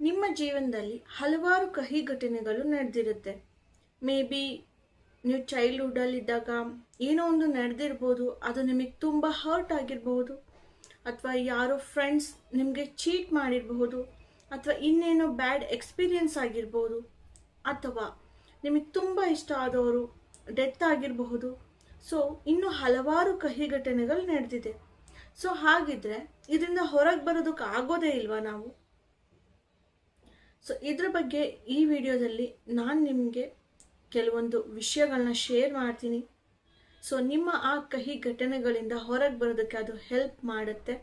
ನಿಮ್ಮ ಜೀವನದಲ್ಲಿ ಹಲವಾರು ಕಹಿ ಘಟನೆಗಳು ನಡೆದಿರುತ್ತೆ. ಮೇ ಬಿ ನೀವು ಚೈಲ್ಡ್ಹುಡ್ಡಲ್ಲಿದ್ದಾಗ ಏನೋ ಒಂದು ನಡೆದಿರ್ಬೋದು, ಅದು ನಿಮಗೆ ತುಂಬ ಹರ್ಟ್ ಆಗಿರಬಹುದು, ಅಥವಾ ಯಾರೋ ಫ್ರೆಂಡ್ಸ್ ನಿಮಗೆ ಚೀಟ್ ಮಾಡಿರಬಹುದು, ಅಥವಾ ಇನ್ನೇನೋ ಬ್ಯಾಡ್ ಎಕ್ಸ್ಪೀರಿಯನ್ಸ್ ಆಗಿರ್ಬೋದು, ಅಥವಾ ನಿಮಗೆ ತುಂಬ ಇಷ್ಟ ಆದವರು ಡೆತ್ ಆಗಿರಬಹುದು. ಸೊ ಇನ್ನು ಹಲವಾರು ಕಹಿ ಘಟನೆಗಳು ನಡೆದಿದೆ. ಸೊ ಹಾಗಿದ್ರೆ ಇದರಿಂದ ಹೊರಗೆ ಬರೋದಕ್ಕೆ ಆಗೋದೇ ಇಲ್ವಾ ನಾವು? ಸೊ ಇದ್ರ ಬಗ್ಗೆ ಈ ವಿಡಿಯೋದಲ್ಲಿ ನಾನು ನಿಮಗೆ ಕೆಲವೊಂದು ವಿಷಯಗಳನ್ನ ಶೇರ್ ಮಾಡ್ತೀನಿ. ಸೊ ನಿಮ್ಮ ಆ ಕಹಿ ಘಟನೆಗಳಿಂದ ಹೊರಗೆ ಬರೋದಕ್ಕೆ ಅದು ಹೆಲ್ಪ್ ಮಾಡುತ್ತೆ.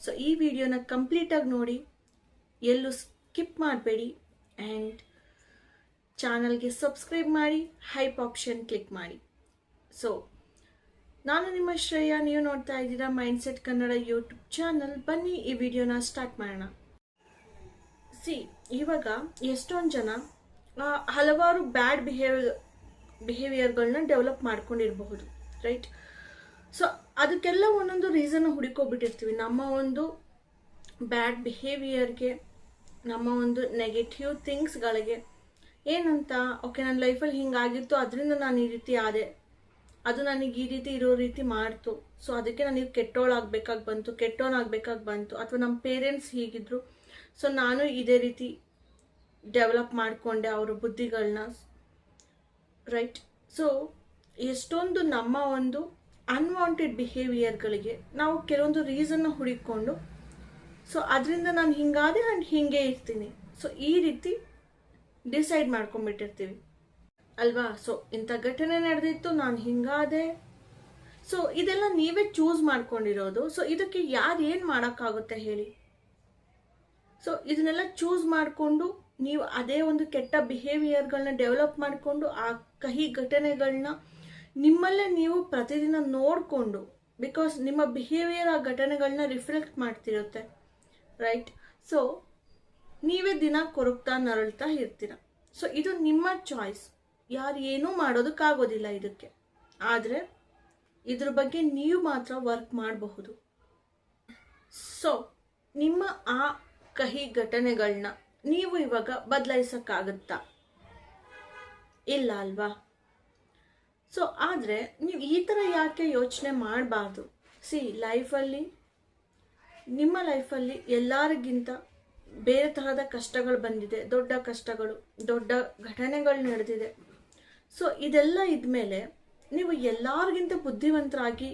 ಸೊ ಈ ವಿಡಿಯೋನ ಕಂಪ್ಲೀಟಾಗಿ ನೋಡಿ, ಎಲ್ಲೂ ಸ್ಕಿಪ್ ಮಾಡಬೇಡಿ, ಆ್ಯಂಡ್ ಚಾನಲ್ಗೆ ಸಬ್ಸ್ಕ್ರೈಬ್ ಮಾಡಿ, ಹೈಪ್ ಆಪ್ಷನ್ ಕ್ಲಿಕ್ ಮಾಡಿ. ಸೊ ನಾನು ನಿಮ್ಮ ಶ್ರೇಯ, ನೀವು ನೋಡ್ತಾ ಇದ್ದೀರಾ ಮೈಂಡ್ಸೆಟ್ ಕನ್ನಡ ಯೂಟ್ಯೂಬ್ ಚಾನಲ್. ಬನ್ನಿ ಈ ವಿಡಿಯೋನ ಸ್ಟಾರ್ಟ್ ಮಾಡೋಣ. ಇವಾಗ ಎಷ್ಟೊಂದು ಜನ ಹಲವಾರು ಬ್ಯಾಡ್ ಬಿಹೇವಿಯರ್ಗಳನ್ನ ಡೆವಲಪ್ ಮಾಡ್ಕೊಂಡಿರಬಹುದು, ರೈಟ್? ಸೊ ಅದಕ್ಕೆಲ್ಲ ಒಂದೊಂದು ರೀಸನ್ ಹುಡುಕೋಬಿಟ್ಟಿರ್ತೀವಿ. ನಮ್ಮ ಒಂದು ಬ್ಯಾಡ್ ಬಿಹೇವಿಯರ್ಗೆ, ನಮ್ಮ ಒಂದು ನೆಗೆಟಿವ್ ಥಿಂಗ್ಸ್ಗಳಿಗೆ ಏನಂತ, ಓಕೆ ನನ್ನ ಲೈಫಲ್ಲಿ ಹಿಂಗಾಗಿತ್ತು, ಅದರಿಂದ ನಾನು ಈ ರೀತಿ ಆದೆ, ಅದು ನನಗೆ ಈ ರೀತಿ ಇರೋ ರೀತಿ ಮಾಡ್ತು, ಸೊ ಅದಕ್ಕೆ ನನಗೆ ಕೆಟ್ಟೋಳಾಗಬೇಕಾಗಿ ಬಂತು, ಅಥವಾ ನಮ್ಮ ಪೇರೆಂಟ್ಸ್ ಹೀಗಿದ್ರು, ಸೊ ನಾನು ಇದೇ ರೀತಿ ಡೆವಲಪ್ ಮಾಡಿಕೊಂಡೆ ಅವರ ಬುದ್ಧಿಗಳನ್ನ, ರೈಟ್? ಸೊ ಎಷ್ಟೊಂದು ನಮ್ಮ ಒಂದು ಅನ್ವಾಂಟೆಡ್ ಬಿಹೇವಿಯರ್ಗಳಿಗೆ ನಾವು ಕೆಲವೊಂದು ರೀಸನ್ನ ಹುಡುಕೊಂಡು, ಸೊ ಅದರಿಂದ ನಾನು ಹಿಂಗಾದೆ ನಾನು ಹಿಂಗೆ ಇರ್ತೀನಿ, ಸೊ ಈ ರೀತಿ ಡಿಸೈಡ್ ಮಾಡ್ಕೊಂಡ್ಬಿಟ್ಟಿರ್ತೀವಿ ಅಲ್ವಾ? ಸೊ ಇಂಥ ಘಟನೆ ನಡೆದಿತ್ತು, ನಾನು ಹಿಂಗಾದೆ, ಸೊ ಇದೆಲ್ಲ ನೀವೇ ಚೂಸ್ ಮಾಡ್ಕೊಂಡಿರೋದು. ಸೊ ಇದಕ್ಕೆ ಯಾರು ಏನು ಮಾಡೋಕ್ಕಾಗುತ್ತೆ ಹೇಳಿ? ಸೊ ಇದನ್ನೆಲ್ಲ ಚೂಸ್ ಮಾಡಿಕೊಂಡು ನೀವು ಅದೇ ಒಂದು ಕೆಟ್ಟ ಬಿಹೇವಿಯರ್ಗಳನ್ನ ಡೆವಲಪ್ ಮಾಡಿಕೊಂಡು ಆ ಕಹಿ ಘಟನೆಗಳನ್ನ ನಿಮ್ಮಲ್ಲೇ ನೀವು ಪ್ರತಿದಿನ ನೋಡಿಕೊಂಡು, ಬಿಕಾಸ್ ನಿಮ್ಮ ಬಿಹೇವಿಯರ್ ಆ ಘಟನೆಗಳನ್ನ ರಿಫ್ಲೆಕ್ಟ್ ಮಾಡ್ತಿರುತ್ತೆ, ರೈಟ್? ಸೊ ನೀವೇ ದಿನ ಕೊರಗ್ತಾ ನರಳ್ತಾ ಇರ್ತೀರ. ಸೊ ಇದು ನಿಮ್ಮ ಚಾಯ್ಸ್, ಯಾರು ಏನೂ ಮಾಡೋದಕ್ಕಾಗೋದಿಲ್ಲ ಇದಕ್ಕೆ. ಆದರೆ ಇದ್ರ ಬಗ್ಗೆ ನೀವು ಮಾತ್ರ ವರ್ಕ್ ಮಾಡಬಹುದು. ಸೊ ನಿಮ್ಮ ಆ ಕಹಿ ಘಟನೆಗಳನ್ನ ನೀವು ಇವಾಗ ಬದಲಾಯಿಸಕ್ಕಾಗತ್ತಾ? ಇಲ್ಲ ಅಲ್ವಾ? ಸೊ ಆದರೆ ನೀವು ಈ ಥರ ಯಾಕೆ ಯೋಚನೆ ಮಾಡಬಾರ್ದು? ಲೈಫಲ್ಲಿ, ನಿಮ್ಮ ಲೈಫಲ್ಲಿ ಎಲ್ಲರಿಗಿಂತ ಬೇರೆ ತರಹದ ಕಷ್ಟಗಳು ಬಂದಿದೆ, ದೊಡ್ಡ ಕಷ್ಟಗಳು, ದೊಡ್ಡ ಘಟನೆಗಳು ನಡೆದಿದೆ. ಸೊ ಇದೆಲ್ಲ ಇದ್ಮೇಲೆ ನೀವು ಎಲ್ಲರಿಗಿಂತ ಬುದ್ಧಿವಂತರಾಗಿ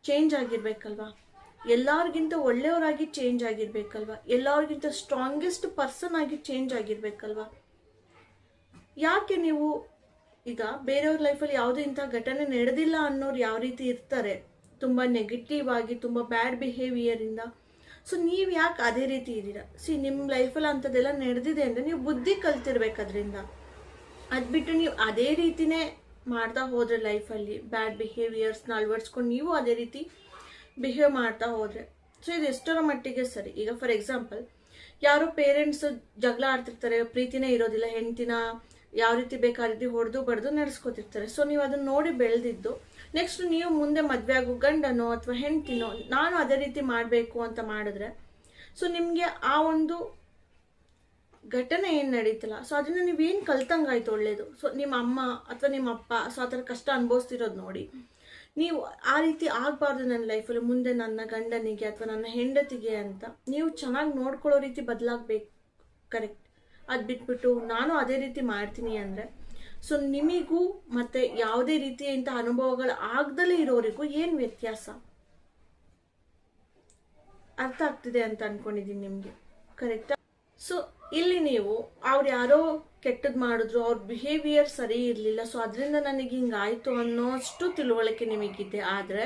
ಚೇಂಜ್ ಆಗಿರ್ಬೇಕಲ್ವಾ? ಎಲ್ಲರಿಗಿಂತ ಒಳ್ಳೆಯವರಾಗಿ ಚೇಂಜ್ ಆಗಿರ್ಬೇಕಲ್ವಾ? ಎಲ್ಲರಿಗಿಂತ ಸ್ಟ್ರಾಂಗೆಸ್ಟ್ ಪರ್ಸನ್ ಆಗಿ ಚೇಂಜ್ ಆಗಿರ್ಬೇಕಲ್ವಾ? ಯಾಕೆ ನೀವು ಈಗ ಬೇರೆಯವ್ರ ಲೈಫಲ್ಲಿ ಯಾವುದೇ ಇಂಥ ಘಟನೆ ನಡೆದಿಲ್ಲ ಅನ್ನೋರು ಯಾವ ರೀತಿ ಇರ್ತಾರೆ, ತುಂಬ ನೆಗೆಟಿವ್ ಆಗಿ, ತುಂಬ ಬ್ಯಾಡ್ ಬಿಹೇವಿಯರಿಂದ, ಸೊ ನೀವು ಯಾಕೆ ಅದೇ ರೀತಿ ಇದ್ದೀರಾ? ನಿಮ್ಮ ಲೈಫಲ್ಲಿ ಅಂಥದ್ದೆಲ್ಲ ನಡೆದಿದೆ ಅಂದರೆ ನೀವು ಬುದ್ಧಿ ಕಲ್ತಿರ್ಬೇಕು ಅದರಿಂದ. ಅದು ಬಿಟ್ಟು ನೀವು ಅದೇ ರೀತಿನೇ ಮಾಡ್ತಾ ಹೋದರೆ ಲೈಫಲ್ಲಿ ಬ್ಯಾಡ್ ಬಿಹೇವಿಯರ್ಸ್ನ ಅಳವಡಿಸ್ಕೊಂಡು ನೀವು ಅದೇ ರೀತಿ ಬಿಹೇವ್ ಮಾಡ್ತಾ ಹೋದರೆ, ಸೊ ಇದು ಎಷ್ಟರ ಮಟ್ಟಿಗೆ ಸರಿ? ಈಗ ಫಾರ್ ಎಕ್ಸಾಂಪಲ್, ಯಾರೋ ಪೇರೆಂಟ್ಸ್ ಜಗಳ ಆಡ್ತಿರ್ತಾರೆ, ಪ್ರೀತಿನೇ ಇರೋದಿಲ್ಲ, ಹೆಂಡತಿನ ಯಾವ ರೀತಿ ಬೇಕಾ ರೀತಿ ಹೊಡೆದು ಬಡ್ದು ನಡೆಸ್ಕೊತಿರ್ತಾರೆ. ಸೊ ನೀವು ಅದನ್ನ ನೋಡಿ ಬೆಳೆದಿದ್ದು, ನೆಕ್ಸ್ಟ್ ನೀವು ಮುಂದೆ ಮದುವೆ ಆಗೋ ಗಂಡನೋ ಅಥವಾ ಹೆಂಡತಿನೋ ನಾನು ಅದೇ ರೀತಿ ಮಾಡಬೇಕು ಅಂತ ಮಾಡಿದ್ರೆ, ಸೊ ನಿಮಗೆ ಆ ಒಂದು ಘಟನೆ ಏನು ನಡೀತಲ್ಲ, ಸೊ ಅದನ್ನ ನೀವೇನು ಕಲ್ತಂಗಾಯ್ತು ಒಳ್ಳೇದು. ಸೊ ನಿಮ್ಮ ಅಮ್ಮ ಅಥವಾ ನಿಮ್ಮ ಅಪ್ಪ ಸೊ ಆ ಥರ ಕಷ್ಟ ಅನುಭವಿಸ್ತಿರೋದು ನೋಡಿ ನೀವು ಆ ರೀತಿ ಆಗಬಾರ್ದು ನನ್ನ ಲೈಫಲ್ಲಿ, ಮುಂದೆ ನನ್ನ ಗಂಡನಿಗೆ ಅಥವಾ ನನ್ನ ಹೆಂಡತಿಗೆ ಅಂತ ನೀವು ಚೆನ್ನಾಗಿ ನೋಡ್ಕೊಳ್ಳೋ ರೀತಿ ಬದಲಾಗಬೇಕು, ಕರೆಕ್ಟ್? ಅದು ಬಿಟ್ಬಿಟ್ಟು ನಾನು ಅದೇ ರೀತಿ ಮಾಡ್ತೀನಿ ಅಂದರೆ, ಸೊ ನಿಮಗೂ ಮತ್ತು ಯಾವುದೇ ರೀತಿಯಂಥ ಅನುಭವಗಳು ಆಗದಲ್ಲೇ ಇರೋರಿಗೂ ಏನು ವ್ಯತ್ಯಾಸ? ಅರ್ಥ ಆಗ್ತಿದೆ ಅಂತ ಅನ್ಕೊಂಡಿದ್ದೀನಿ ನಿಮಗೆ, ಕರೆಕ್ಟಾ? ಸೊ ಇಲ್ಲಿ ನೀವು ಅವ್ರು ಯಾರೋ ಕೆಟ್ಟದ್ದು ಮಾಡಿದ್ರು, ಅವ್ರ ಬಿಹೇವಿಯರ್ ಸರಿ ಇರಲಿಲ್ಲ, ಸೊ ಅದರಿಂದ ನನಗೆ ಹಿಂಗಾಯ್ತು ಅನ್ನೋಷ್ಟು ತಿಳುವಳಿಕೆ ನಿಮಗಿದೆ. ಆದರೆ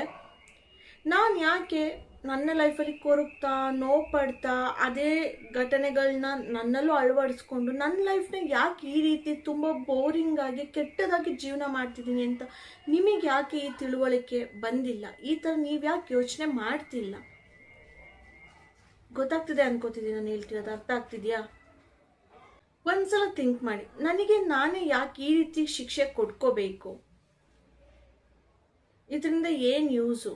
ನಾನು ಯಾಕೆ ನನ್ನ ಲೈಫಲ್ಲಿ ಕೊರಗ್ತಾ ನೋವು ಪಡ್ತಾ ಅದೇ ಘಟನೆಗಳನ್ನ ನನ್ನಲ್ಲೂ ಅಳವಡಿಸ್ಕೊಂಡು ನನ್ನ ಲೈಫ್ನ ಯಾಕೆ ಈ ರೀತಿ ತುಂಬ ಬೋರಿಂಗ್ ಆಗಿ ಕೆಟ್ಟದಾಗಿ ಜೀವನ ಮಾಡ್ತಿದ್ದೀನಿ ಅಂತ ನಿಮಗೆ ಯಾಕೆ ಈ ತಿಳುವಳಿಕೆ ಬಂದಿಲ್ಲ? ಈ ಥರ ನೀವು ಯಾಕೆ ಯೋಚನೆ ಮಾಡ್ತಿಲ್ಲ? ಗೊತ್ತಾಗ್ತಿದೆ ಅನ್ಕೋತಿದ್ದೀನಿ ನಾನು ಹೇಳ್ತಿರೋದು, ಅರ್ಥ ಆಗ್ತಿದ್ಯಾ? ಒಂದ್ಸಲ ಥಿಂಕ್ ಮಾಡಿ, ನನಗೆ ನಾನೇ ಯಾಕೆ ಈ ರೀತಿ ಶಿಕ್ಷೆ ಕೊಡ್ಕೋಬೇಕು? ಇದರಿಂದ ಏನು ಯೂಸು?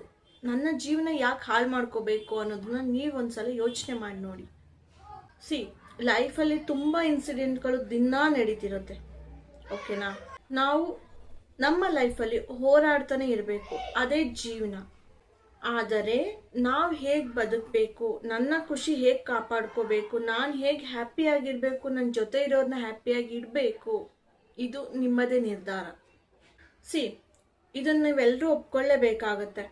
ನನ್ನ ಜೀವನ ಯಾಕೆ ಹಾಳು ಮಾಡ್ಕೋಬೇಕು ಅನ್ನೋದನ್ನ ನೀವು ಒಂದ್ಸಲ ಯೋಚನೆ ಮಾಡಿ ನೋಡಿ. ಲೈಫಲ್ಲಿ ತುಂಬ ಇನ್ಸಿಡೆಂಟ್ಗಳು ದಿನಾ ನಡೀತಿರುತ್ತೆ, ಓಕೆನಾ. ನಾವು ನಮ್ಮ ಲೈಫಲ್ಲಿ ಹೋರಾಡ್ತಾನೆ ಇರಬೇಕು, ಅದೇ ಜೀವನ. ಆದರೆ ನಾವು ಹೇಗೆ ಬದುಕಬೇಕು, ನನ್ನ ಖುಷಿ ಹೇಗೆ ಕಾಪಾಡ್ಕೋಬೇಕು, ನಾನು ಹೇಗೆ ಹ್ಯಾಪಿಯಾಗಿರಬೇಕು, ನನ್ನ ಜೊತೆ ಇರೋದನ್ನ ಹ್ಯಾಪಿಯಾಗಿ ಇಡಬೇಕು, ಇದು ನಿಮ್ಮದೇ ನಿರ್ಧಾರ. ಸಿ, ಇದನ್ನು ನೀವೆಲ್ಲರೂ ಒಪ್ಕೊಳ್ಳೇಬೇಕಾಗತ್ತೆ.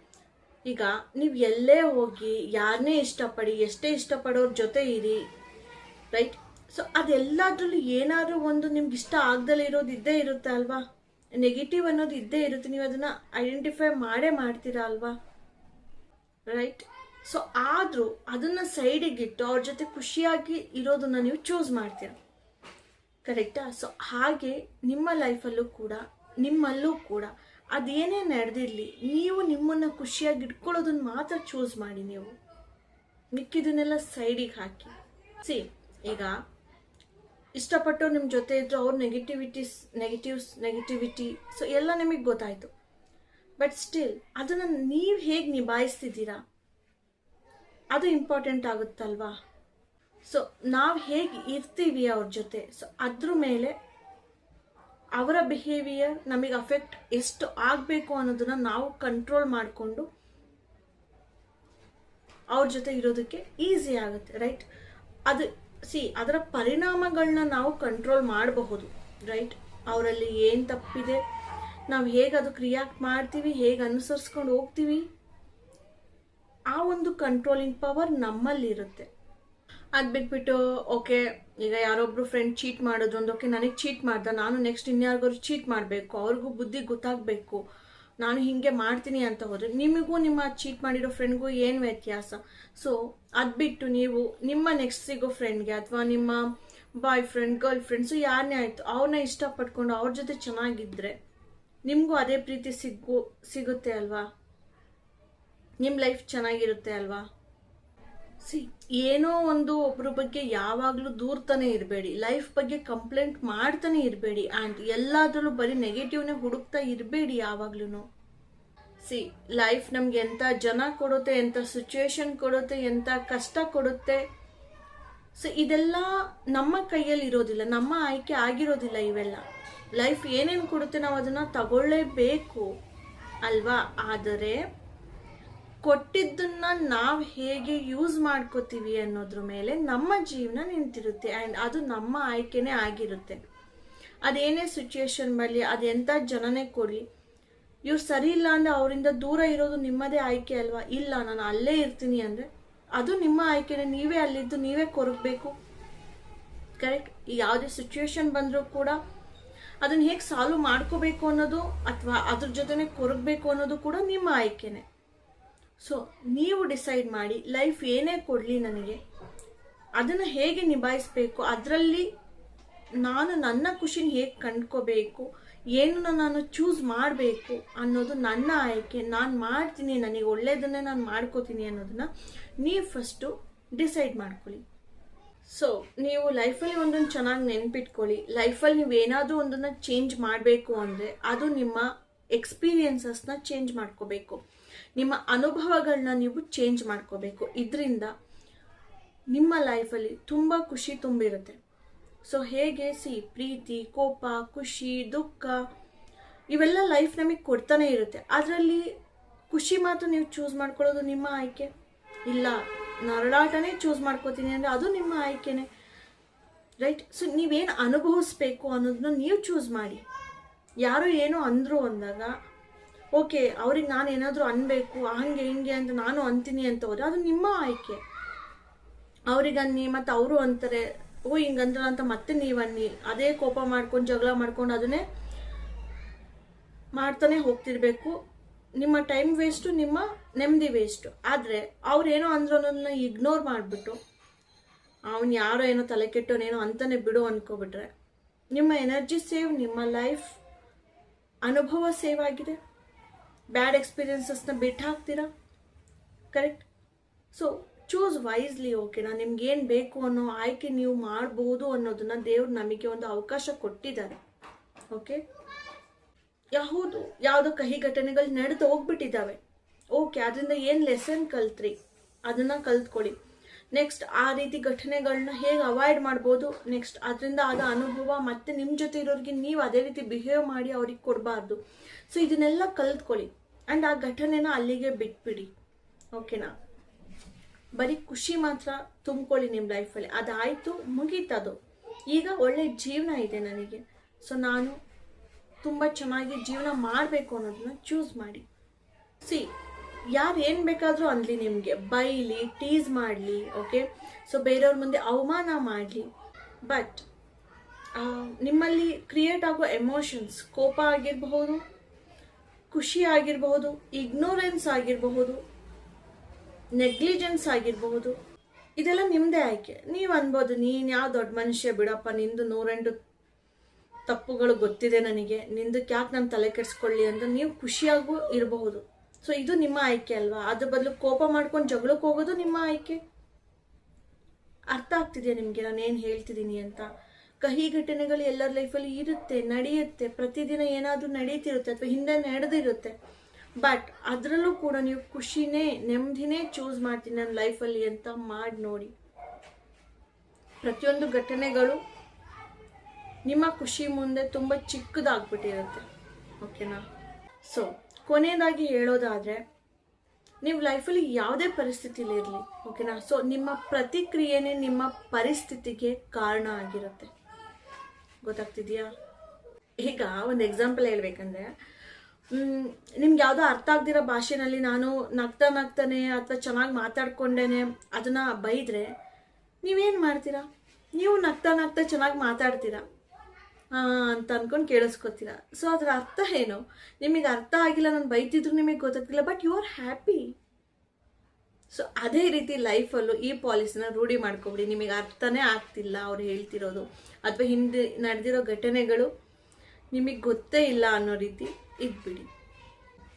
ಈಗ ನೀವು ಎಲ್ಲೇ ಹೋಗಿ ಯಾರನ್ನೇ ಇಷ್ಟಪಡಿ, ಎಷ್ಟೇ ಇಷ್ಟಪಡೋರ ಜೊತೆ ಇರಿ, ರೈಟ್. ಸೊ ಅದೆಲ್ಲದ್ರಲ್ಲೂ ಏನಾದರೂ ಒಂದು ನಿಮ್ಗೆ ಇಷ್ಟ ಆಗ್ದಲೇ ಇರೋದು ಇದ್ದೇ ಇರುತ್ತೆ ಅಲ್ವಾ. ನೆಗೆಟಿವ್ ಅನ್ನೋದು ಇದ್ದೇ ಇರುತ್ತೆ, ನೀವು ಅದನ್ನು ಐಡೆಂಟಿಫೈ ಮಾಡ್ತೀರಾ ಅಲ್ವಾ, ರೈಟ್. ಸೊ ಆದರೂ ಅದನ್ನು ಸೈಡಿಗಿಟ್ಟು ಅವ್ರ ಜೊತೆ ಖುಷಿಯಾಗಿ ಇರೋದನ್ನ ನೀವು ಚೂಸ್ ಮಾಡ್ತೀರ, ಕರೆಕ್ಟಾ. ಸೊ ಹಾಗೆ ನಿಮ್ಮ ಲೈಫಲ್ಲೂ ಕೂಡ, ನಿಮ್ಮಲ್ಲೂ ಕೂಡ ಅದೇನೇ ನಡೆದಿರಲಿ, ನೀವು ನಿಮ್ಮನ್ನು ಖುಷಿಯಾಗಿ ಇಟ್ಕೊಳ್ಳೋದನ್ನ ಮಾತ್ರ ಚೂಸ್ ಮಾಡಿ. ನೀವು ಮಿಕ್ಕಿದನ್ನೆಲ್ಲ ಸೈಡಿಗೆ ಹಾಕಿ. ಸಿ, ಈಗ ಇಷ್ಟಪಟ್ಟು ನಿಮ್ಮ ಜೊತೆ ಇದ್ರು ಅವ್ರ ನೆಗೆಟಿವಿಟಿ ಸೊ ಎಲ್ಲ ನಿಮಗೆ ಗೊತ್ತಾಯಿತು. ಬಟ್ ಸ್ಟಿಲ್ ಅದನ್ನು ನೀವು ಹೇಗೆ ನಿಭಾಯಿಸ್ತಿದ್ದೀರಾ ಅದು ಇಂಪಾರ್ಟೆಂಟ್ ಆಗುತ್ತಲ್ವಾ. ಸೊ ನಾವು ಹೇಗೆ ಇರ್ತೀವಿ ಅವ್ರ ಜೊತೆ, ಸೊ ಅದ್ರ ಮೇಲೆ ಅವರ ಬಿಹೇವಿಯರ್ ನಮಗೆ ಅಫೆಕ್ಟ್ ಎಷ್ಟು ಆಗಬೇಕು ಅನ್ನೋದನ್ನ ನಾವು ಕಂಟ್ರೋಲ್ ಮಾಡಿಕೊಂಡು ಅವ್ರ ಜೊತೆ ಇರೋದಕ್ಕೆ ಈಸಿ ಆಗುತ್ತೆ, ರೈಟ್. ಅದು ಅದರ ಪರಿಣಾಮಗಳನ್ನ ನಾವು ಕಂಟ್ರೋಲ್ ಮಾಡಬಹುದು, ರೈಟ್. ಅವರಲ್ಲಿ ಏನು ತಪ್ಪಿದೆ, ನಾವು ಹೇಗೆ ಅದಕ್ಕೆ ರಿಯಾಕ್ಟ್ ಮಾಡ್ತೀವಿ, ಹೇಗೆ ಅನುಸರಿಸ್ಕೊಂಡು ಹೋಗ್ತೀವಿ, ಆ ಒಂದು ಕಂಟ್ರೋಲಿಂಗ್ ಪವರ್ ನಮ್ಮಲ್ಲಿರುತ್ತೆ. ಅದು ಬಿಟ್ಬಿಟ್ಟು ಓಕೆ ಈಗ ಯಾರೊಬ್ರು ಫ್ರೆಂಡ್ ಚೀಟ್ ಮಾಡೋದು ಒಂದು, ಓಕೆ ನನಗೆ ಚೀಟ್ ಮಾಡ್ದ, ನಾನು ನೆಕ್ಸ್ಟ್ ಇನ್ಯಾರಿಗಾದ್ರು ಚೀಟ್ ಮಾಡಬೇಕು, ಅವ್ರಿಗೂ ಬುದ್ಧಿ ಗೊತ್ತಾಗಬೇಕು, ನಾನು ಹೀಗೆ ಮಾಡ್ತೀನಿ ಅಂತ ಹೋದ್ರೆ ನಿಮಗೂ ನಿಮ್ಮ ಚೀಟ್ ಮಾಡಿರೋ ಫ್ರೆಂಡ್ಗೂ ಏನು ವ್ಯತ್ಯಾಸ. ಸೊ ಅದು ಬಿಟ್ಟು ನೀವು ನಿಮ್ಮ ನೆಕ್ಸ್ಟ್ ಸಿಗೋ ಫ್ರೆಂಡ್ಗೆ ಅಥವಾ ನಿಮ್ಮ ಬಾಯ್ ಫ್ರೆಂಡ್ ಗರ್ಲ್ ಫ್ರೆಂಡ್ಸು ಯಾರನ್ನೇ ಆಯಿತು ಅವ್ರನ್ನ ಇಷ್ಟಪಟ್ಕೊಂಡು ಅವ್ರ ಜೊತೆ ಚೆನ್ನಾಗಿದ್ದರೆ ನಿಮಗೂ ಅದೇ ಪ್ರೀತಿ ಸಿಗುತ್ತೆ ಅಲ್ವಾ, ನಿಮ್ಮ ಲೈಫ್ ಚೆನ್ನಾಗಿರುತ್ತೆ ಅಲ್ವಾ. ಏನೋ ಒಂದು ಒಬ್ಬರ ಬಗ್ಗೆ ಯಾವಾಗಲೂ ದೂರ್ತಾನೆ ಇರಬೇಡಿ, ಲೈಫ್ ಬಗ್ಗೆ ಕಂಪ್ಲೇಂಟ್ ಮಾಡ್ತಾನೆ ಇರಬೇಡಿ, ಆ್ಯಂಡ್ ಎಲ್ಲಾದ್ರಲ್ಲೂ ಬರೀ ನೆಗೆಟಿವ್ನೇ ಹುಡುಕ್ತಾ ಇರಬೇಡಿ ಯಾವಾಗ್ಲೂ. ಲೈಫ್ ನಮ್ಗೆ ಎಂಥ ಜನ ಕೊಡುತ್ತೆ, ಎಂಥ ಸಿಚುವೇಶನ್ ಕೊಡುತ್ತೆ, ಎಂಥ ಕಷ್ಟ ಕೊಡುತ್ತೆ, ಸೊ ಇದೆಲ್ಲ ನಮ್ಮ ಕೈಯಲ್ಲಿ ಇರೋದಿಲ್ಲ, ನಮ್ಮ ಆಯ್ಕೆ ಆಗಿರೋದಿಲ್ಲ ಇವೆಲ್ಲ. ಲೈಫ್ ಏನೇನು ಕೊಡುತ್ತೆ ನಾವು ಅದನ್ನು ತಗೊಳ್ಳೇಬೇಕು ಅಲ್ವಾ. ಆದರೆ ಕೊಟ್ಟಿದ್ದನ್ನ ನಾವು ಹೇಗೆ ಯೂಸ್ ಮಾಡ್ಕೋತೀವಿ ಅನ್ನೋದ್ರ ಮೇಲೆ ನಮ್ಮ ಜೀವನ ನಿಂತಿರುತ್ತೆ, ಆ್ಯಂಡ್ ಅದು ನಮ್ಮ ಆಯ್ಕೆನೇ ಆಗಿರುತ್ತೆ. ಅದೇನೇ ಸಿಚುಯೇಷನ್ ಬರಲಿ, ಅದೆಂಥ ಜನನೇ ಕೊಡಲಿ, ಇವ್ರು ಸರಿ ಇಲ್ಲ ಅಂದರೆ ಅವರಿಂದ ದೂರ ಇರೋದು ನಿಮ್ಮದೇ ಆಯ್ಕೆ ಅಲ್ವಾ. ಇಲ್ಲ ನಾನು ಅಲ್ಲೇ ಇರ್ತೀನಿ ಅಂದರೆ ಅದು ನಿಮ್ಮ ಆಯ್ಕೆನೇ, ನೀವೇ ಅಲ್ಲಿದ್ದು ನೀವೇ ಕೊರಗಬೇಕು, ಕರೆಕ್ಟ್. ಯಾವುದೇ ಸಿಚುಯೇಷನ್ ಬಂದರೂ ಕೂಡ ಅದನ್ನು ಹೇಗೆ ಸಾಲ್ವ್ ಮಾಡ್ಕೋಬೇಕು ಅನ್ನೋದು ಅಥವಾ ಅದ್ರ ಜೊತೆನೆ ಕೊರಗಬೇಕು ಅನ್ನೋದು ಕೂಡ ನಿಮ್ಮ ಆಯ್ಕೆನೇ. ಸೊ ನೀವು ಡಿಸೈಡ್ ಮಾಡಿ, ಲೈಫ್ ಏನೇ ಕೊಡಲಿ ನನಗೆ ಅದನ್ನು ಹೇಗೆ ನಿಭಾಯಿಸಬೇಕು, ಅದರಲ್ಲಿ ನಾನು ನನ್ನ ಖುಷಿನ ಹೇಗೆ ಕಂಡ್ಕೋಬೇಕು, ಏನನ್ನ ನಾನು ಚೂಸ್ ಮಾಡಬೇಕು ಅನ್ನೋದು ನನ್ನ ಆಯ್ಕೆ. ನಾನು ಮಾಡ್ತೀನಿ, ನನಗೆ ಒಳ್ಳೆಯದನ್ನೇ ನಾನು ಮಾಡ್ಕೋತೀನಿ ಅನ್ನೋದನ್ನ ನೀವು ಫಸ್ಟು ಡಿಸೈಡ್ ಮಾಡ್ಕೊಳ್ಳಿ. ಸೊ ನೀವು ಲೈಫಲ್ಲಿ ಒಂದನ್ನು ಚೆನ್ನಾಗಿ ನೆನ್ಪಿಟ್ಕೊಳ್ಳಿ. ಲೈಫಲ್ಲಿ ನೀವು ಏನಾದರೂ ಒಂದನ್ನು ಚೇಂಜ್ ಮಾಡಬೇಕು ಅಂದರೆ ಅದು ನಿಮ್ಮ ಎಕ್ಸ್ಪೀರಿಯನ್ಸಸ್ನ ಚೇಂಜ್ ಮಾಡ್ಕೋಬೇಕು, ನಿಮ್ಮ ಅನುಭವಗಳನ್ನ ನೀವು ಚೇಂಜ್ ಮಾಡ್ಕೋಬೇಕು. ಇದರಿಂದ ನಿಮ್ಮ ಲೈಫಲ್ಲಿ ತುಂಬ ಖುಷಿ ತುಂಬಿರುತ್ತೆ. ಸೊ ಹೇಗೆ ಪ್ರೀತಿ, ಕೋಪ, ಖುಷಿ, ದುಃಖ ಇವೆಲ್ಲ ಲೈಫ್ ನಮಗೆ ಕೊಡ್ತಾನೆ ಇರುತ್ತೆ. ಅದರಲ್ಲಿ ಖುಷಿ ಮಾತ್ರ ನೀವು ಚೂಸ್ ಮಾಡ್ಕೊಳ್ಳೋದು ನಿಮ್ಮ ಆಯ್ಕೆ. ಇಲ್ಲ ನರಳಾಟನೇ ಚೂಸ್ ಮಾಡ್ಕೋತೀನಿ ಅಂದರೆ ಅದು ನಿಮ್ಮ ಆಯ್ಕೆನೇ, ರೈಟ್. ಸೊ ನೀವೇನು ಅನುಭವಿಸ್ಬೇಕು ಅನ್ನೋದನ್ನ ನೀವು ಚೂಸ್ ಮಾಡಿ. ಯಾರೋ ಏನೋ ಅಂದರು ಅಂದಾಗ ಓಕೆ ಅವ್ರಿಗೆ ನಾನು ಏನಾದರೂ ಅನ್ಬೇಕು, ಹಂಗೆ ಹಿಂಗೆ ಅಂತ ನಾನು ಅಂತೀನಿ ಅಂತ ಹೋದ್ರೆ ಅದು ನಿಮ್ಮ ಆಯ್ಕೆ. ಅವ್ರಿಗೆ ಅನ್ನಿ ಮತ್ತು ಅವರು ಅಂತಾರೆ ಓ ಹಿಂಗಂದ್ರ ಅಂತ ಮತ್ತೆ ನೀವು ಅನ್ನಿ, ಅದೇ ಕೋಪ ಮಾಡ್ಕೊಂಡು ಜಗಳ ಮಾಡ್ಕೊಂಡು ಅದನ್ನೇ ಮಾಡ್ತಾನೆ ಹೋಗ್ತಿರ್ಬೇಕು. ನಿಮ್ಮ ಟೈಮ್ ವೇಸ್ಟು, ನಿಮ್ಮ ನೆಮ್ಮದಿ ವೇಸ್ಟು. ಆದರೆ ಅವ್ರೇನೋ ಅಂದ್ರು ಅನ್ನೋದನ್ನ ಇಗ್ನೋರ್ ಮಾಡಿಬಿಟ್ಟು ಅವನು ಯಾರೋ ಏನೋ ತಲೆ ಕೆಟ್ಟೋನೇನೋ ಅಂತಾನೆ ಬಿಡು ಅಂದ್ಕೊಬಿಟ್ರೆ ನಿಮ್ಮ ಎನರ್ಜಿ ಸೇವ್, ನಿಮ್ಮ ಲೈಫ್ ಅನುಭವ ಸೇವ್ ಆಗಿದೆ. ಬ್ಯಾಡ್ ಎಕ್ಸ್ಪೀರಿಯನ್ಸಸ್ನ ಬಿಟ್ಟು ಹಾಕ್ತೀರಾ, ಕರೆಕ್ಟ್. ಸೊ ಚೂಸ್ ವೈಸ್ಲಿ, ಓಕೆನಾ. ನಿಮ್ಗೇನು ಬೇಕು ಅನ್ನೋ ಆಯ್ಕೆ ನೀವು ಮಾಡ್ಬೋದು ಅನ್ನೋದನ್ನ ದೇವ್ರು ನಮಗೆ ಒಂದು ಅವಕಾಶ ಕೊಟ್ಟಿದ್ದಾರೆ, ಓಕೆ. ಯಾವುದೋ ಕಹಿ ಘಟನೆಗಳು ನಡೆದು ಹೋಗ್ಬಿಟ್ಟಿದ್ದಾವೆ, ಓಕೆ. ಅದರಿಂದ ಏನು ಲೆಸನ್ ಕಲ್ತ್ರಿ ಅದನ್ನು ಕಲ್ತ್ಕೊಳ್ಳಿ. ನೆಕ್ಸ್ಟ್ ಆ ರೀತಿ ಘಟನೆಗಳನ್ನ ಹೇಗೆ ಅವಾಯ್ಡ್ ಮಾಡ್ಬೋದು, ನೆಕ್ಸ್ಟ್ ಅದರಿಂದ ಆದ ಅನುಭವ ಮತ್ತೆ ನಿಮ್ಮ ಜೊತೆ ಇರೋರಿಗೆ ನೀವು ಅದೇ ರೀತಿ ಬಿಹೇವ್ ಮಾಡಿ ಅವ್ರಿಗೆ ಕೊಡಬಾರ್ದು. ಸೊ ಇದನ್ನೆಲ್ಲ ಕಲ್ತ್ಕೊಳ್ಳಿ ಆ್ಯಂಡ್ ಆ ಘಟನೆನ ಅಲ್ಲಿಗೆ ಬಿಟ್ಬಿಡಿ. ಓಕೆನಾ? ಬರೀ ಖುಷಿ ಮಾತ್ರ ತುಂಬ್ಕೊಳ್ಳಿ ನಿಮ್ಮ ಲೈಫಲ್ಲಿ. ಅದಾಯಿತು, ಮುಗೀತದು. ಈಗ ಒಳ್ಳೆ ಜೀವನ ಇದೆ ನನಗೆ, ಸೊ ನಾನು ತುಂಬ ಚೆನ್ನಾಗಿ ಜೀವನ ಮಾಡಬೇಕು ಅನ್ನೋದನ್ನ ಚೂಸ್ ಮಾಡಿ. ಸಿ, ಯಾರು ಏನು ಬೇಕಾದರೂ ಅನ್ನಲಿ, ನಿಮಗೆ ಬೈಲಿ, ಟೀಸ್ ಮಾಡಲಿ, ಓಕೆ, ಸೊ ಬೇರೆಯವ್ರ ಮುಂದೆ ಅವಮಾನ ಮಾಡಲಿ, ಬಟ್ ನಿಮ್ಮಲ್ಲಿ ಕ್ರಿಯೇಟ್ ಆಗೋ ಎಮೋಷನ್ಸ್, ಕೋಪ ಆಗಿರಬಹುದು, ಖುಷಿ ಆಗಿರಬಹುದು, ಇಗ್ನೋರೆನ್ಸ್ ಆಗಿರಬಹುದು, ನೆಗ್ಲಿಜೆನ್ಸ್ ಆಗಿರಬಹುದು, ಇದೆಲ್ಲ ನಿಮ್ಮದೇ ಆಯ್ಕೆ. ನೀವು ಅನ್ಬೋದು, ನೀನು ಯಾವ ದೊಡ್ಡ ಮನುಷ್ಯ ಬಿಡಪ್ಪ, ನಿಂದು 108 ತಪ್ಪುಗಳು ಗೊತ್ತಿದೆ ನನಗೆ, ನಿಂದಕ್ಕೆ ಯಾಕೆ ನಾನು ತಲೆ ಕೆಡಿಸ್ಕೊಳ್ಳಿ ಅಂತ ನೀವು ಖುಷಿಯಾಗೂ ಇರಬಹುದು. ಸೊ ಇದು ನಿಮ್ಮ ಆಯ್ಕೆ ಅಲ್ವಾ? ಅದ್ರ ಬದಲು ಕೋಪ ಮಾಡ್ಕೊಂಡು ಜಗಳಕ್ಕೆ ಹೋಗೋದು ನಿಮ್ಮ ಆಯ್ಕೆ. ಅರ್ಥ ಆಗ್ತಿದೆಯಾ ನಿಮಗೆ ನಾನು ಏನು ಹೇಳ್ತಿದ್ದೀನಿ ಅಂತ? ಕಹಿ ಘಟನೆಗಳು ಎಲ್ಲರ ಲೈಫಲ್ಲಿ ಇರುತ್ತೆ, ನಡೆಯುತ್ತೆ, ಪ್ರತಿದಿನ ಏನಾದರೂ ನಡೀತಿರುತ್ತೆ ಅಥವಾ ಹಿಂದೆ ನಡೆದಿರುತ್ತೆ. ಬಟ್ ಅದರಲ್ಲೂ ಕೂಡ ನೀವು ಖುಷಿನೇ, ನೆಮ್ಮದಿನೇ ಚೂಸ್ ಮಾಡ್ತೀನಿ ನನ್ನ ಲೈಫಲ್ಲಿ ಅಂತ ಮಾಡಿ ನೋಡಿ. ಪ್ರತಿಯೊಂದು ಘಟನೆಗಳು ನಿಮ್ಮ ಖುಷಿ ಮುಂದೆ ತುಂಬ ಚಿಕ್ಕದಾಗ್ಬಿಟ್ಟಿರುತ್ತೆ. ಓಕೆನಾ? ಸೊ ಕೊನೆಯದಾಗಿ ಹೇಳೋದಾದರೆ, ನೀವು ಲೈಫಲ್ಲಿ ಯಾವುದೇ ಪರಿಸ್ಥಿತಿಲಿ ಇರಲಿ, ಓಕೆನಾ, ಸೊ ನಿಮ್ಮ ಪ್ರತಿಕ್ರಿಯೆನೇ ನಿಮ್ಮ ಪರಿಸ್ಥಿತಿಗೆ ಕಾರಣ ಆಗಿರುತ್ತೆ. ಗೊತ್ತಾಗ್ತಿದೆಯಾ? ಈಗ ಒಂದು ಎಕ್ಸಾಂಪಲ್ ಹೇಳ್ಬೇಕಂದ್ರೆ, ನಿಮ್ಗೆ ಯಾವುದೋ ಅರ್ಥ ಆಗ್ದಿರೋ ಭಾಷೆನಲ್ಲಿ ನಾನು ನಗ್ತಾನೆ ಅಥವಾ ಚೆನ್ನಾಗಿ ಮಾತಾಡ್ಕೊಂಡೇನೆ ಅದನ್ನು ಬೈದರೆ ನೀವೇನು ಮಾಡ್ತೀರಾ? ನೀವು ನಗ್ತಾ ಚೆನ್ನಾಗಿ ಮಾತಾಡ್ತೀರಾ ಅಂತ ಅಂದ್ಕೊಂಡು ಕೇಳಿಸ್ಕೊತೀರಾ. ಸೊ ಅದರ ಅರ್ಥ ಏನು? ನಿಮಗೆ ಅರ್ಥ ಆಗಿಲ್ಲ, ನಾನು ಬೈತಿದ್ರು ನಿಮಗೆ ಗೊತ್ತಾಗ್ತಿಲ್ಲ, but you are happy. So ಅದೇ ರೀತಿ ಲೈಫಲ್ಲೂ ಈ ಪಾಲಿಸಿನ ರೂಢಿ ಮಾಡ್ಕೊಬಿಡಿ. ನಿಮಗೆ ಅರ್ಥನೇ ಆಗ್ತಿಲ್ಲ ಅವ್ರು ಹೇಳ್ತಿರೋದು, ಅಥವಾ ಹಿಂದೆ ನಡೆದಿರೋ ಘಟನೆಗಳು ನಿಮಗೆ ಗೊತ್ತೇ ಇಲ್ಲ ಅನ್ನೋ ರೀತಿ ಇದ್ಬಿಡಿ.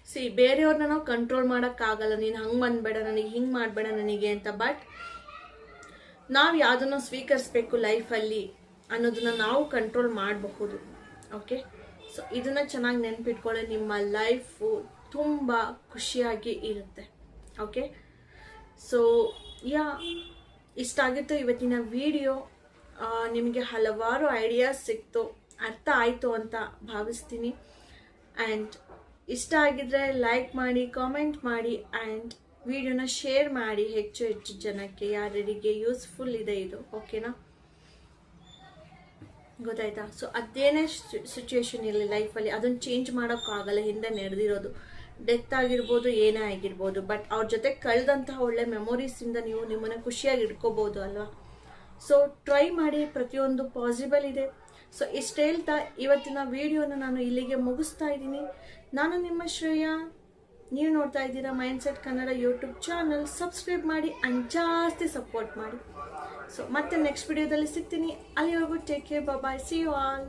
ಸಿ, ಬೇರೆಯವ್ರನ್ನ ನಾವು ಕಂಟ್ರೋಲ್ ಮಾಡೋಕ್ಕಾಗಲ್ಲ, ನೀನು ಹಂಗೆ ಬಂದಬೇಡ ನನಗೆ, ಹಿಂಗೆ ಮಾಡಬೇಡ ನನಗೆ ಅಂತ. ಬಟ್ ನಾವು ಯಾವುದನ್ನು ಸ್ವೀಕರಿಸ್ಬೇಕು ಲೈಫಲ್ಲಿ ಅನ್ನೋದನ್ನ ನಾವು ಕಂಟ್ರೋಲ್ ಮಾಡಬಹುದು. ಓಕೆ, ಸೊ ಇದನ್ನು ಚೆನ್ನಾಗಿ ನೆನ್ಪಿಟ್ಕೊಳ್ಳಿ, ನಿಮ್ಮ ಲೈಫು ತುಂಬ ಖುಷಿಯಾಗಿ ಇರುತ್ತೆ. ಓಕೆ, ಸೊ ಇಷ್ಟ ಆಗಿತ್ತು ಇವತ್ತಿನ ವಿಡಿಯೋ. ನಿಮಗೆ ಹಲವಾರು ಐಡಿಯಾಸ್ ಸಿಕ್ತು, ಅರ್ಥ ಆಯಿತು ಅಂತ ಭಾವಿಸ್ತೀನಿ. ಆ್ಯಂಡ್ ಇಷ್ಟ ಆಗಿದ್ರೆ ಲೈಕ್ ಮಾಡಿ, ಕಾಮೆಂಟ್ ಮಾಡಿ, ಆ್ಯಂಡ್ ವಿಡಿಯೋನ ಶೇರ್ ಮಾಡಿ ಹೆಚ್ಚು ಜನಕ್ಕೆ, ಯಾರಿಗೆ ಯೂಸ್ಫುಲ್ ಇದೆ ಇದು. ಓಕೆನಾ? ಗೊತ್ತಾಯ್ತಾ? ಸೊ ಅದೇನೇ ಸಿಚುವೇಶನ್ ಇರಲಿ ಲೈಫಲ್ಲಿ, ಅದನ್ನು ಚೇಂಜ್ ಮಾಡೋಕ್ಕಾಗಲ್ಲ. ಹಿಂದೆ ನಡೆದಿರೋದು ಡೆತ್ ಆಗಿರ್ಬೋದು, ಏನೇ ಆಗಿರ್ಬೋದು, ಬಟ್ ಅವ್ರ ಜೊತೆ ಕಳೆದಂತಹ ಒಳ್ಳೆ ಮೆಮೊರೀಸಿಂದ ನೀವು ನಿಮ್ಮನ್ನು ಖುಷಿಯಾಗಿ ಇಟ್ಕೋಬೋದು ಅಲ್ವಾ? ಸೊ ಟ್ರೈ ಮಾಡಿ, ಪ್ರತಿಯೊಂದು ಪಾಸಿಬಲ್ ಇದೆ. ಸೊ ಇಷ್ಟು ಹೇಳ್ತಾ ಇವತ್ತಿನ ವಿಡಿಯೋನ ನಾನು ಇಲ್ಲಿಗೆ ಮುಗಿಸ್ತಾ ಇದ್ದೀನಿ. ನಾನು ನಿಮ್ಮ ಶ್ರೇಯಾ, ನೀವು ನೋಡ್ತಾ ಇದ್ದೀರಾ mindset Kannada YouTube channel. Subscribe ಮಾಡಿ ಆ್ಯಂಡ್ ಜಾಸ್ತಿ ಸಪೋರ್ಟ್ ಮಾಡಿ. ಸೊ ಮತ್ತೆ ನೆಕ್ಸ್ಟ್ ವಿಡಿಯೋದಲ್ಲಿ ಸಿಗ್ತೀನಿ. ಅಲ್ಲಿವರೆಗೂ take care, bye, see you all.